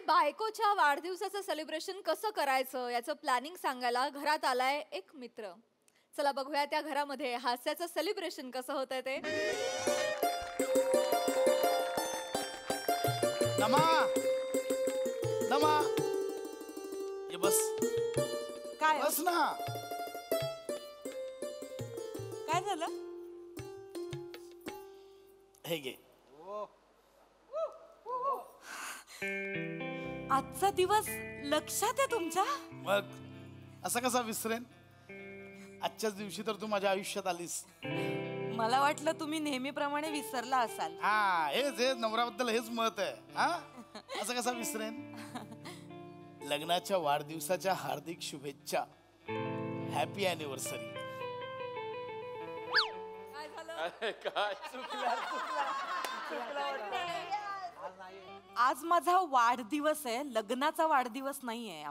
बायकोच्या वाढदिवसाचं सेलिब्रेशन कसं करायचं याचं प्लॅनिंग सांगायला घरात आलाय एक मित्र. चला बघूया त्या घरामध्ये हास्याचं सेलिब्रेशन कसं होतंय ते. नमा नमा ये बस. काय बस ना. काय झालं? हे घे. आजचा दिवस लक्षात आहे तुमच्या? मग असं कसा विसरेन. आजच्याच दिवशी तर तू माझ्या आयुष्यात आलीस. मला वाटलं तुम्ही नेहमीप्रमाणे विसरला असाल. हा हेच हे नवऱ्याबद्दल हेच मत आहे. हा असं कसा विसरेन. लग्नाच्या वाढदिवसाच्या हार्दिक शुभेच्छा. Happy anniversary. काय झालं? काय चुकला आज माझा वाढदिवस आहे, लग्नाचा वाढदिवस नाहीये.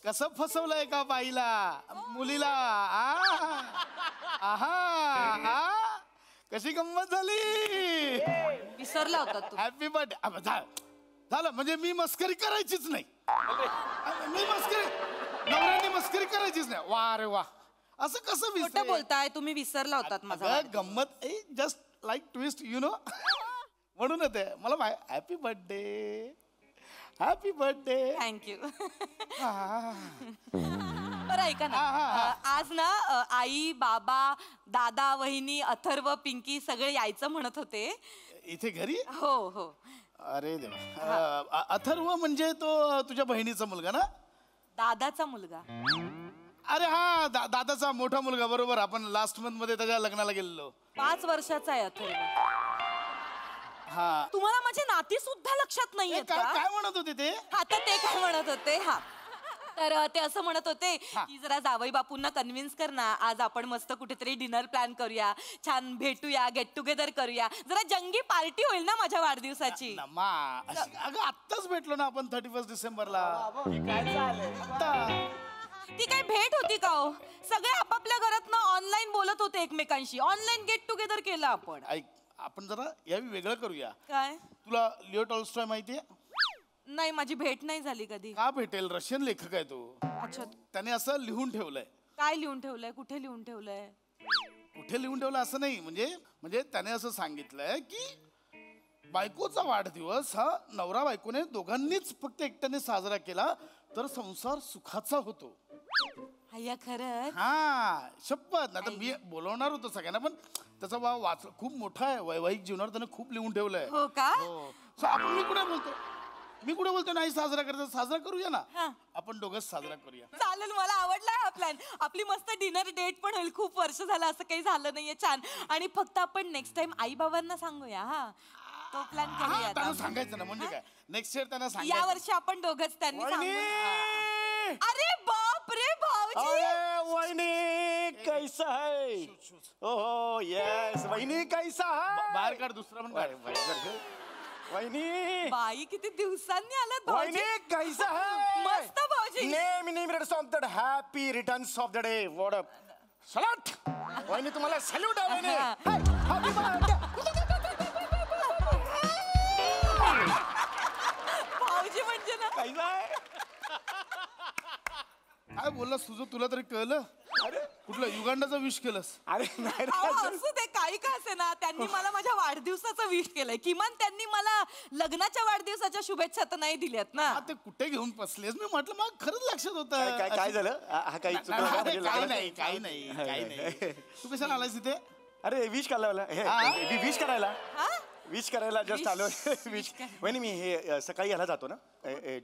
कसं फसवलंय का बाईला मुलीला. आहा कशी गंमत झाली. विसरला होता तू. Happy birthday. झालं म्हणजे मी मस्करी करायचीच नाही. मी मस्करी नवऱ्याने मस्करी करायचीच नाही. वा रे वा. असं कसं खोटं बोलताय तुम्ही. विसरला होतात माझा गंमत. Just like twist you know. म्हणून ते मला happy birthday happy birthday. Thank you. बरं ऐका ना, आज ना आई बाबा दादा वहिनी अथर्व पिंकी सगळे यायचं म्हणत होते इथे घरी. हो हो. अरे देवा. अथर्व म्हणजे तो तुझ्या बहिणीचा मुलगा ना. दादाचा मुलगा. अरे हा दादाचा मोठा मुलगा. बरोबर. आपण लास्ट मंथ मध्ये त्याच्या लग्नाला गेलेलो. 5 वर्षाचा आहे अथर्व. हा तुम्हाला माझे नाती सुद्धा लक्षात नाहीये का? काय म्हणत होते ते. आता ते काय म्हणत होते. हा तर ते असं म्हणत होते की जरा जावई बापूंना कन्व्हिन्स कर ना, आज आपण मस्त कुठेतरी डिनर प्लॅन करूया, छान भेटूया, गेट टुगेदर करूया, जरा जंगी पार्टी होईल ना माझ्या वाढदिवसाची. अगं आत्ताच भेटलो ना आपण 31 डिसेंबरला. ती काय भेट होती का हो? सगळे आपापल्या घरात ना ऑनलाईन बोलत होते एकमेकांशी. ऑनलाईन गेट टुगेदर केलं आपण. ऐक आपण जरा यावी वेगळं करूया. काय? तुला लिओ टॉल्स्टॉय माहितीये? नाही, माझी भेट नाही झाली कधी. का भेटेल. रशियन लेखक आहे तो. अच्छा. त्याने असं लिहून ठेवलंय. काय लिहून ठेवलंय? कुठे लिहून ठेवलंय? कुठे लिहून ठेवलं असं नाही. म्हणजे त्याने असं सांगितलंय की बायकोचा वाढदिवस हा नवरा बायकोने दोघांनीच फक्त एकट्याने साजरा केला तर संसार सुखाचा होतो. अय्या खरंच? हा शपथ. नाही तर मी बोलवणार होतो सगळ्यांना पण त्याचा वाच खूप मोठा आहे. वैवाहिक जीवनावर त्याने खूप लिहून ठेवलंय. हो का? आपण मी कुठे बोलतो नाही साजरा करायचा. साजरा करूया ना. आपण दोघंच साजरा करूया. चालेल. मला आवडला हा प्लॅन. आपली मस्त डिनर डेट पण होईल. खूप वर्ष झालं असं काही झालं नाहीये. छान. आणि फक्त आपण नेक्स्ट टाइम आई बाबांना सांगूया. हा तो प्लॅन करूया. त्यांना सांगायचं ना. म्हणजे काय नेक्स्ट इयर त्यांना सांगायचं. या वर्षी आपण दोघंच त्यांनी अरे बाप रे भाऊजी. अरे वहिनी कैसा है. ओहो यस वहिनी कैसा है. बाहेर काढ. दुसरा पण काढ. वहिनी बाई किती दिवसांनी आलात भाऊजी. वहिनी कैसा है. मस्त भाऊजी. Name returns of the happy returns of the day. What a salute. वहिनी तुम्हाला सॅल्यूट आहे वहिनी. Happy birthday. भाऊजी म्हणजे ना कैसा है. काय बोललास तुझं तुला तरी कळलं. अरे कुठलं युगांडाचं विश केलंस. अरे नाही असू दे काही का असे ना. त्यांनी मला माझ्या वाढदिवसाचं विश केलंय. किमान त्यांनी मला लग्नाच्या वाढदिवसाच्या शुभेच्छा तर नाही दिल्यात ना. ते कुठे घेऊन बसलेस. मी म्हटलं मग खरंच लक्षात होतं. काय झालं. हा काही काही नाही. तू कशाला आलायस इथे. अरे विश करायला. विश करायला. विश करायला जस्ट आलो. विश वहिनी मी हे सकाळी ह्याला जातो ना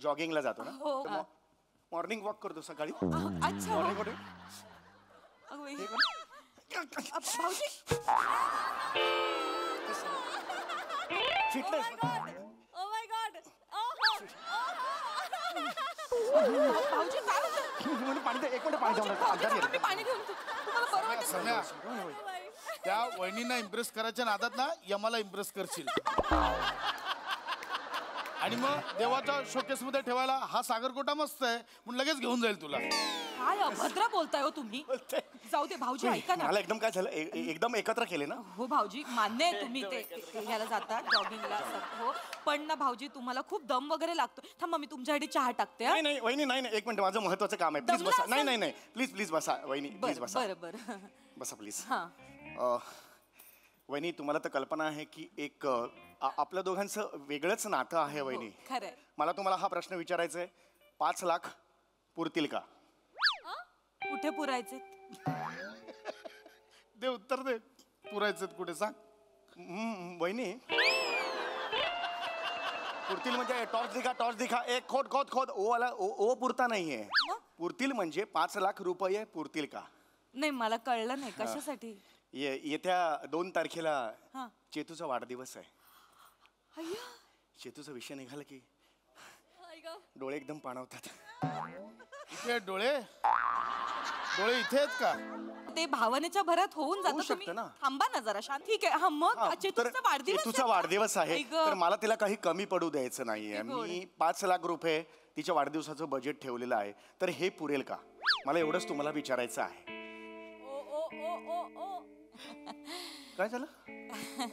जॉगिंगला जातो ना. मॉर्निंग वॉक करतो सकाळी. अच्छा. मॉर्निंग भाऊजी फिटनेस. Oh my God. भाऊजी काय होतं? पाणी एक मिनिट पाणी पाणी घेऊन तुम्हाला बरं वाटतं? त्या वहिनींना इम्प्रेस करायच्या नादात ना यमाला इम्प्रेस करशील. आणि मग देवाच्या शोकेस मध्ये ठेवायला हा सागरकोटा मस्त आहे म्हणून लगेच घेऊन जाईल तुला. काय अभद्र बोलताय हो तुम्ही. जाऊ दे भाऊजी, ऐका ना. मला एकदम काय झालं एकदम एकत्र केले ना. हो भाऊजी, मान्य आहे तुम्ही ते ह्याला जाता जॉगिंगला. हो पण ना भाऊजी, तुम्हाला खूप दम वगैरे लागतो. थांबा मी तुमच्यासाठी चहा टाकते. नाही नाही वहिनी, नाही नाही, एक मिनिट, माझं महत्वाचं काम आहे. प्लीज दमला बसा. असाल? नाही नाही नाही, प्लीज प्लीज बसा वहिनी, प्लीज बसा. बरं बरं. बसा प्लीज. हा. वहिनी, तुम्हाला तर कल्पना आहे की एक आपल्या दोघांचं वेगळंच नातं आहे वहिनी. खरंय. मला तुम्हाला हा प्रश्न विचारायचा आहे, 5 लाख पुरतील का? कुठे पुरायचे? दे उत्तर दे. पुरायचं कुठे सांग. वहिनी, पुरतील म्हणजे टॉर्च दिखा एक खोद खोद खोद ओ वाला ओ पुरता नाहीये. पुरतील म्हणजे 5 लाख रुपये पुरतील का? नाही मला कळलं नाही कशासाठी. येत्या 2 तारखेला हा. चेतूचा वाढदिवस आहे. अय्या. चेतूचा विषय निघाला की आई गं. डोळे एकदम पाणावतात. इथे डोळे इथे आहेत का? ते भावनेच्या भरात होऊन होऊ जातं. शकतं तुम्ही ना. थांबा ना जरा शांत. ठीक आहे. हा मग हा, तर चेतूचा वाढदिवस चेतूचा आहे. वाढदिवस आहे आई गं. तर मला तिला काही कमी पडू द्यायचं नाहीये. किती गोड. मी 5 लाख रुपये तिच्या वाढदिवसाचं बजेट ठेवलेलं आहे. तर हे पुरेल का? मला एवढंच तुम्हाला विचारायचं आहे. ओ ओ ओ ओ ओ. काय झालं?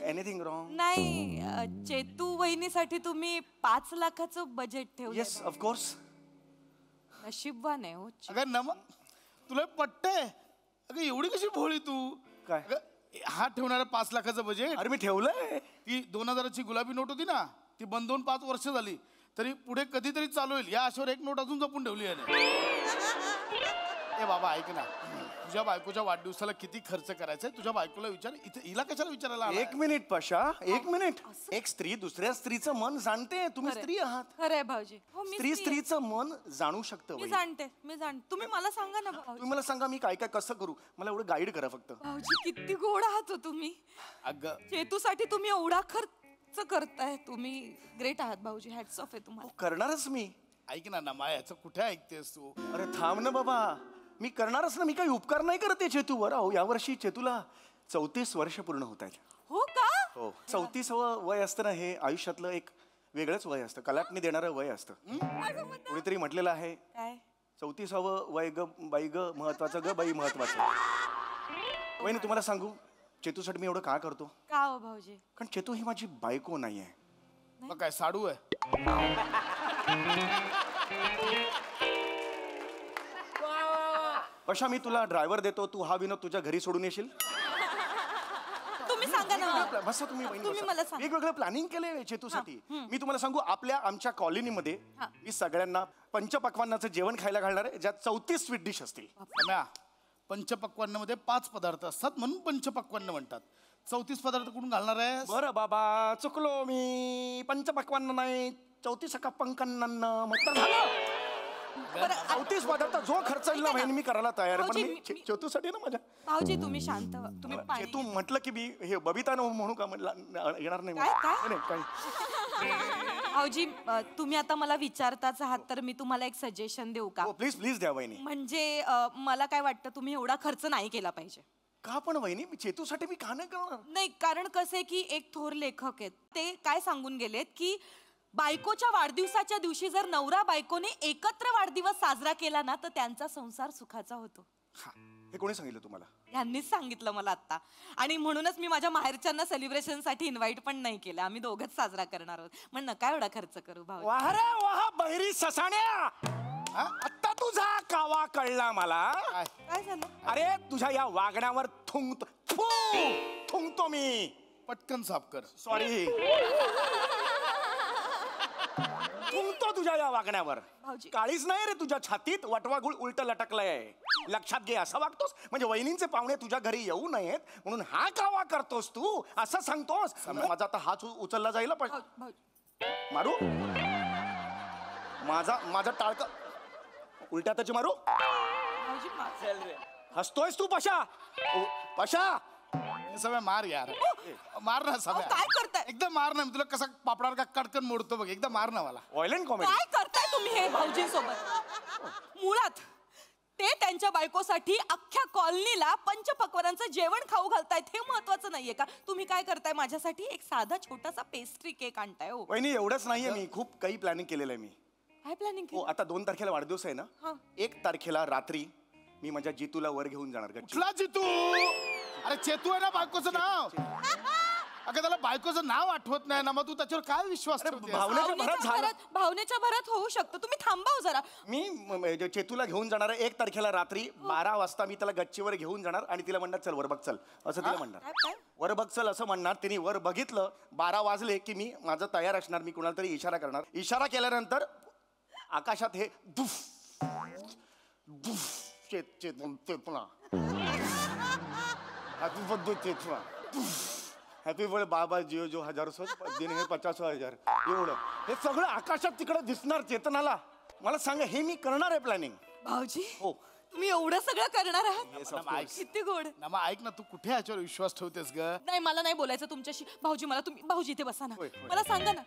Anything wrong? नाही चेतू वहिनीसाठी तुम्ही 5 लाखाचं बजेट ठेवलं. Yes of course. नशीबवान आहे हो. अगं तुला पटतंय? अगं एवढी कशी भोळी तू? काय? अगं, हा ठेवणारा 5 लाखाचं बजेट. अरे मी ठेवलंय. ती 2000ची गुलाबी नोट होती ना, ती बंद होऊन 5 वर्ष झाली. तरी पुढे कधीतरी चालू होईल या आशेवर एक नोट अजून जपून ठेवली आहे. ए बाबा ऐक ना, तुझ्या बायकोच्या वाढदिवसाला किती खर्च करायचा आहे तुझ्या बायकोला विचार. इथे हिला कशाला विचारायला आलाय? 1 मिनिट पशा, 1 मिनिट. एक स्त्री दुसऱ्या स्त्रीचं मन जाणते. तुम्ही स्त्री आहात. खरंय भाऊजी. हो मी स्त्री स्त्री आहे. स्त्रीचं मन जाणू शकतं. मी वहिनी. जाणते. तुम्ही मला सांगा ना भाऊजी. तुम्ही मला सांगा मी काय काय कसं करू. मला एवढं गाईड करा फक्त. भाऊजी किती गोड आहात हो तुम्ही. अगं चेतूसाठी तुम्ही एवढा खर्च करताय. तुम्ही ग्रेट आहात भाऊजी. हॅट्स ऑफ आहे तुम्हाला. करणारच मी. ऐक ना नमा, याचं कुठे ऐकतेस तू? अरे थांब ना बाबा, मी करणारच ना. मी काही उपकार नाही करत आहे चेतूवर. अहो यावर्षी चेतूला 34 वर्ष पूर्ण होत आहेत. हो का? हो, 34वं वय असतं ना, हे आयुष्यातलं एक वेगळंच वय असतं. कलाटणी देणारं वय असतं. कोणीतरी म्हटलेलं आहे, काय? 34वं वय ग बाई ग महत्वाचं, ग बाई महत्वाचं. वहिनी तुम्हाला सांगू, चेतूसाठी मी एवढं का करतो? का हो भाऊजी? कारण चेतू ही माझी बायको नाही आहे. मग काय साडू आहे? कशा मी तुला ड्रायव्हर देतो, तू हा विनोद तुझ्या घरी सोडून येशील? तुम्ही सांगा ना. बसा तुम्ही वहिनी, तुम्ही बसा. मला सांगा. वेगवेगळं प्लॅनिंग केलंय चेतूसाठी. मी तुम्हाला सांगू, आमच्या कॉलनीमध्ये मी सगळ्यांना पंचपक्वान्नाचं जेवण खायला घालणार आहे, ज्यात 34 स्वीट डिश असतील. सम्या, पंचपक्वान्नामध्ये 5 पदार्थ असतात म्हणून पंचपक्वान्न म्हणतात. 34 पदार्थ कुठून घालणार आहे? बरं बाबा, चुकलो मी. पंचपक्वान्न नाही, 34 पंकन्न मग झालं. 34 पदार्थ जो खर्च येईल ना बहिणी मी करायला तयार आहे. पण भाऊजी, मी चेतूसाठी ना माझ्या भाऊजी तुम्ही शांत व्हा. तुम्ही पाणी चेतू म्हटलं की मी हे बबिता म्हणू का म्हटलं येणार नाही. काय? नाही, काही भाऊजी तुम्ही आता मला विचारताच आहात तर मी तुम्हाला एक सजेशन देऊ का? हो प्लीज प्लीज द्या वहिनी. म्हणजे मला काय वाटतं तुम्ही एवढा खर्च नाही केला पाहिजे. का पण वहिनी, मी चेतूसाठी मी का नाही करणार? नाही कारण कसं आहे की एक थोर लेखक आहेत, ते काय सांगून गेलेत की बायकोच्या वाढदिवसाच्या दिवशी जर नवरा बायकोने एकत्र वाढदिवस साजरा केला ना तर त्यांचा संसार सुखाचा होतो. हे कोणी सांगितलं तुम्हाला? यांनीच सांगितलं मला आता. आणि म्हणूनच मी माझ्या माहेरच्यांना सेलिब्रेशनसाठी इन्व्हाइट पण नाही केलं. आम्ही दोघंच साजरा करणार आहोत. मग नका एवढा खर्च करू भाऊ. वाह रे वाह बहिरी ससाण्या, आता तुझा कावा कळला मला. काय झालं? अरे तुझ्या या वागण्यावर थुंकतो मी. पटकन साफ कर. सॉरी, थुंकतो तुझ्या या वागण्यावर. भाऊजी. काळीच नाही रे तुझ्या छातीत, वटवा गुळ उलट लटकलंय. लक्षात घे, असं वागतोस म्हणजे वहिनींचे पाहुणे तुझ्या घरी येऊ नयेत म्हणून हा कावा करतोस तू, असं सांगतोस. माझा आता हात उचलला जाईल पण मारू. माझा टाळक उलट्या त्याची मारू. हसतोयस तू पशा? पशा सगळं मार यार, मार ना सगळं. काय करताय? एकदम मार ना. मी तुला कसा पापडावर का कडकन मोडतो बघ. एकदम मार ना मला. Violent comedy. काय करताय तुम्ही हे भाऊजींसोबत? मुळात ते त्यांच्या बायकोसाठी अख्ख्या कॉलनीला पंचपक्वानांचं जेवण खाऊ घालतायत हे महत्वाचं नाहीये का? तुम्ही काय करताय माझ्यासाठी? एक साधा छोटासा पेस्ट्री केक आणताय हो. वहिनी एवढंच नाहीये, मी खूप काही प्लॅनिंग केलेलं आहे मी. काय प्लॅनिंग हो, आता 2 तारखेला वाढदिवस आहे ना, हा. 1 तारखेला रात्री मी माझ्या जितूला वर घेऊन जाणार गच्ची. कुठला जितू? अरे चेतू आहे ना बायकोचं नाव. अगं त्याला बायकोचं नाव आठवत नाही ना, मग तू त्याच्यावर काय विश्वास ठेवतेस? भावनेच्या भरात झालं. भावनेच्या भरात होऊ शकतं. तुम्ही थांबा हो जरा. मी चेतूला घेऊन जाणार आहे 1 तारखेला रात्री 12 वाजता. मी त्याला गच्चीवर घेऊन जाणार आणि तिला म्हणणार चल वर बघ चल, असं तिला म्हणणार. काय? वर बघ चल असं म्हणणार. तिने वर बघितलं, 12 वाजले की मी माझं तयार असणार. मी कुणाला तरी इशारा करणार. इशारा केल्यानंतर आकाशात हे दुफ दुफ चेतना हॅपी बर्थडे चेतना, हॅपी बर्थडे बाबा जिओ जो हजारो दिन हे 50,000 एवढं हे सगळं आकाशात तिकडे दिसणार चेतनाला. मला सांगा, हे मी करणार आहे प्लॅनिंग. भाऊजी हो. तुम्ही एवढं सगळं करणार आहात? Yes, of course. किती गोड. नमा ऐक ना, तू कुठे याच्यावर विश्वास ठेवतेस ग? नाही, मला नाही बोलायचं तुमच्याशी. भाऊजी मला तुम्ही, भाऊजी इथे बसा ना. होय, होय. मला सांगा ना,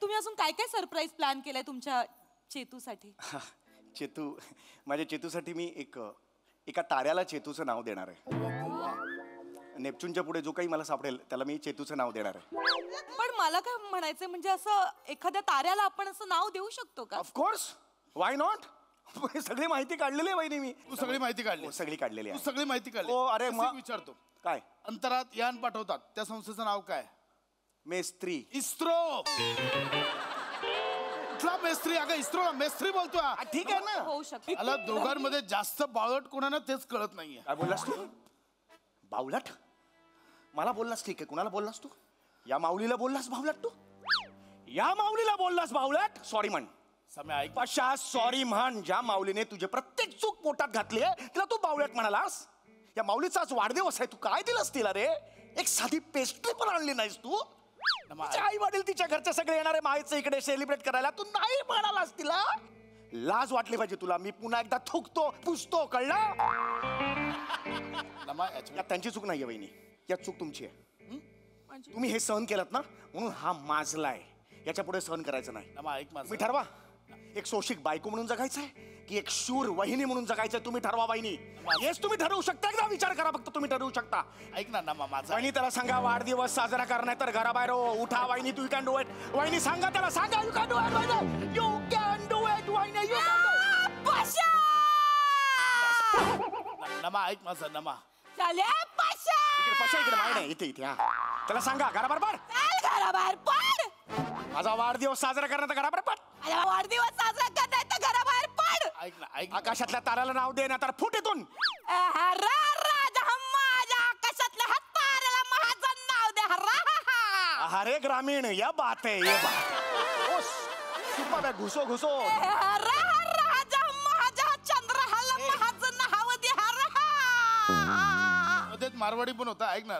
तुम्ही अजून काय काय सरप्राईज प्लॅन केलंय तुमच्या चेतूसाठी? चेतू, माझ्या चेतूसाठी मी एका ताऱ्याला चेतूचं नाव देणार आहे. नेपच्यूनच्या पुढे जो काही मला सापडेल त्याला मी चेतूचं नाव देणार आहे. पण मला काय म्हणायचंय, म्हणजे असं एखाद्या ताऱ्याला आपण असं नाव देऊ शकतो का? Of course, why not. सगळी माहिती काढलेली आहे वहिनी मी. तू सगळी माहिती काढली. हो, सगळी काढलेली तू आहे. सगळी माहिती काढली. हो, अरे तसं मग- एक विचारतो, काय? अंतरात यान पाठवतात त्या संस्थेचं नाव काय? मेस्त्री. इस्रो. कुठला मेस्त्री? अगं इस्रो मेस्त्री बोलतोय. ठीक आहे ना. होऊ शकतो. मला दोघांमध्ये जास्त बावळट कोणाला तेच कळत नाहीये. काय बोललास तू? बावलट? मला बोललास ठीक आहे. कुणाला बोललास तू? या माऊलीला बोललास बावलट तू? या माऊलीला बोललास बावलट? सॉरी म्हण. समय ऐक. पशा सॉरी म्हण. ज्या माऊलीने तुझे प्रत्येक चूक पोटात घातली आहे तिला तू बावलट म्हणालास. या माऊलीचा आज वाढदिवस आहे, तू काय दिलास तिला रे? एक साधी पेस्ट्री पण आणली नाहीस तू. आई वडील तिच्या घरचे सगळे येणारे माहीतचं इकडे सेलिब्रेट करायला, तू नाही म्हणालास तिला. लाज वाटली पाहिजे तुला. मी पुन्हा एकदा थुकतो, पुसतो, कळलं? नमा याच्यावर- यात त्यांची चूक नाहीये वहिनी, यात चूक तुमची आहे. तुम्ही हे सहन केलं ना म्हणून हा माजलाय. याच्या पुढे सहन करायचं नाही. नमा ऐक माझं. तुम्ही ठरवा, एक सोशिक बायको म्हणून जगायचंय की एक शूर वहिनी म्हणून जगायचंय. तुम्ही ठरवा वहिनी. हेच तुम्ही ठरवू शकता. एकदा विचार करा फक्त, तुम्ही ठरवू शकता. ऐक ना नमा माझा. वहिनी त्याला सांगा वाढदिवस साजरा करणार तर घराबाहेर हो. उठा वहिनी, तू कॅन डू इट. वहिनी सांगा त्याला, सांगा यू कॅन डू इट वहिनी. यू कॅन डू इट वहिनी. यू नमा ऐक माझं. नमा चाल्या पाशा. इकडे पशा, इकडे माय नाही, इथे इथे. हा, त्याला सांगा घराबाहेर पड. चल घराबाहेर पड. माझा वाढदिवस साजरा करणार तर घराबाहेर पड. माझा वाढदिवस साजरा करताय तर घराबाहेर पड. ऐक ना ऐक. आकाशातल्या ताऱ्याला नाव दे ना तर फुट इथून. राजा माझ्या आकाशातल्या हाताऱ्याला माझं नाव दे. अरे ग्रामीण, या बात है, ये बात. ओस, सुपर घुसो घुसो. राजा माझ्या चंद्रहाला माझं नाव दे. मध्येच मारवाडी पण होता. ऐक ना.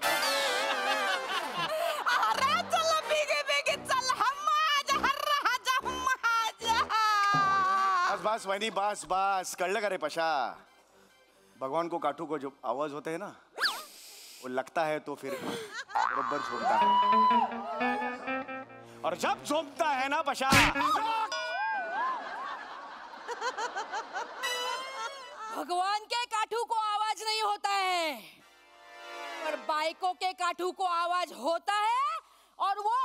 अरे चल बेगे बेगे चल. माझ्या राजा माझ्या. बस बस वहिनी, बस बस. कळलं का रे पशा? भगवान को काठू को जो आवाज होता है ना, वो लगता है तो फिर बरोबर झोंकता है. और जब झोंकता है ना पशा, भगवान के काठू को आवाज नहीं होता है, पर बाइकों के काठू को आवाज होता है और वो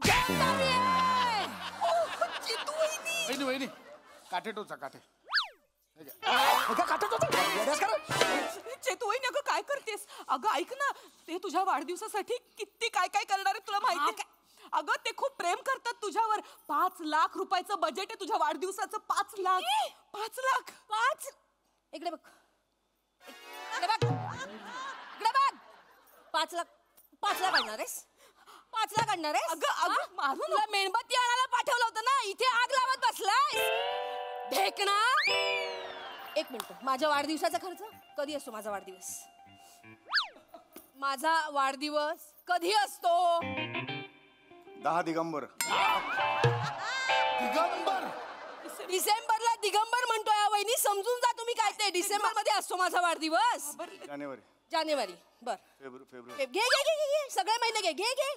जानता भी है. वहिनी वहिनी काठे टोचा काठे. चेतू वहिनी, अगं काय करतेस? अगं ऐक ना, ते तुझ्या वाढदिवसासाठी किती काय काय करणार आहे तुला माहिती का? अगं ते खूप प्रेम करतात तुझ्यावर. 5 लाख रुपयाचं बजेट आहे तुझ्या वाढदिवसाचं. 5 लाख. 5 लाख. 5. इकडे बघ, इकडे बघ, इकडे बघ. 5 लाख. 5 लाख आणणार आहेस? 5 लाख आणणार आहेस? अगं अगं मारू तुला मेणबत्ती आणायला पाठवलं होतं ना, इथे आग लावत बसलाय ढेकणा. 1 मिनिट. माझ्या वाढदिवसाचा खर्च कधी असतो? माझा वाढदिवस कधी असतो? 10 दिगंबर. दिगंबर. डिसेंबरला दिगंबर म्हणतोय हा वहिनी. समजून जा तुम्ही काय ते. डिसेंबर मध्ये असतो माझा वाढदिवस. जानेवारी, जानेवारी. बर, फेब्रुवारी. घे घे घे घे. सगळे महिने घे घे घे.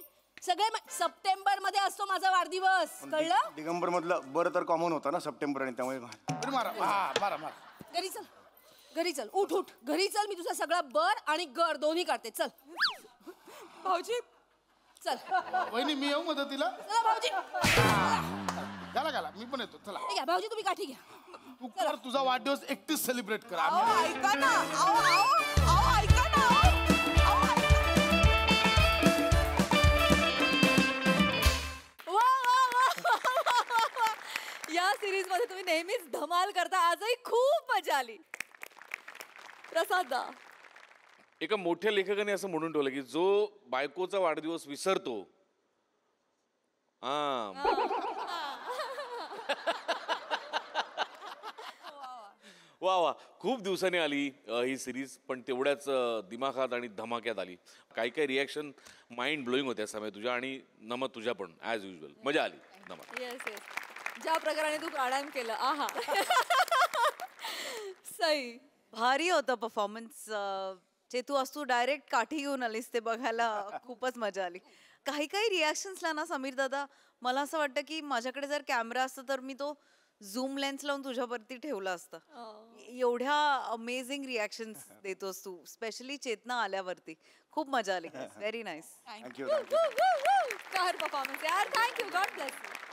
सप्टेंबर मध्ये असतो माझा वाढदिवस. कळलं? दिगंबर मधलं बरं तर कॉमन होता ना सप्टेंबर, आणि त्यामुळे अरे मारा. हा मारा मारा. घरी चल. घरी चल, उठ उठ घरी चल. मी तुझा सगळा बर आणि गर दोन्ही काढते. चल भाऊजी चल. वहिनी मी येऊ मदतीला. चला भाऊजी. घाला घाला मी पण येतो चला. घ्या भाऊजी, तुम्ही काठी घ्या. तू कर तुझा वाढदिवस एकटीच सेलिब्रेट कर. अहो आम्ही ऐका ना, अहो ऐका ना, अहो वा वा वा वा, वा, वा. या सिरीज मध्ये तुम्ही नेहमीच धमाल करता. आजही खूप मजा आली. प्रसाद दा. एका मोठ्या लेखकाने असं म्हणून ठेवलं की जो बायकोचा वाढदिवस विसरतो वा वा खूप दिवसांनी आली ही सिरीज, पण तेवढ्याच दिमाखात आणि धमाक्यात आली. काही काही रिॲक्शन माइंड ब्लोईंग होत्या समय तुझ्या आणि नमा तुझ्या पण ॲज युजल. मजा आली नमा. Yes yes. ज्या प्रकाराने तू प्राणायाम केलं आहा. सई. भारी होतं परफॉर्मन्स. जे तू असतो डायरेक्ट काठी घेऊन आलीस ते बघायला खूपच मजा आली. काही काही रिॲक्शन्सला ना समीर दादा मला असं वाटतं की माझ्याकडे जर कॅमेरा असता तर मी तो झूम लेन्स लावून तुझ्यावरती ठेवला असता. एवढ्या अमेझिंग रिॲक्शन्स देतोस तू, स्पेशली चेतना आल्यावरती. खूप मजा आली. Very nice. थँक्यू. कहर परफॉर्मन्स यार. थँक्यू. God bless you.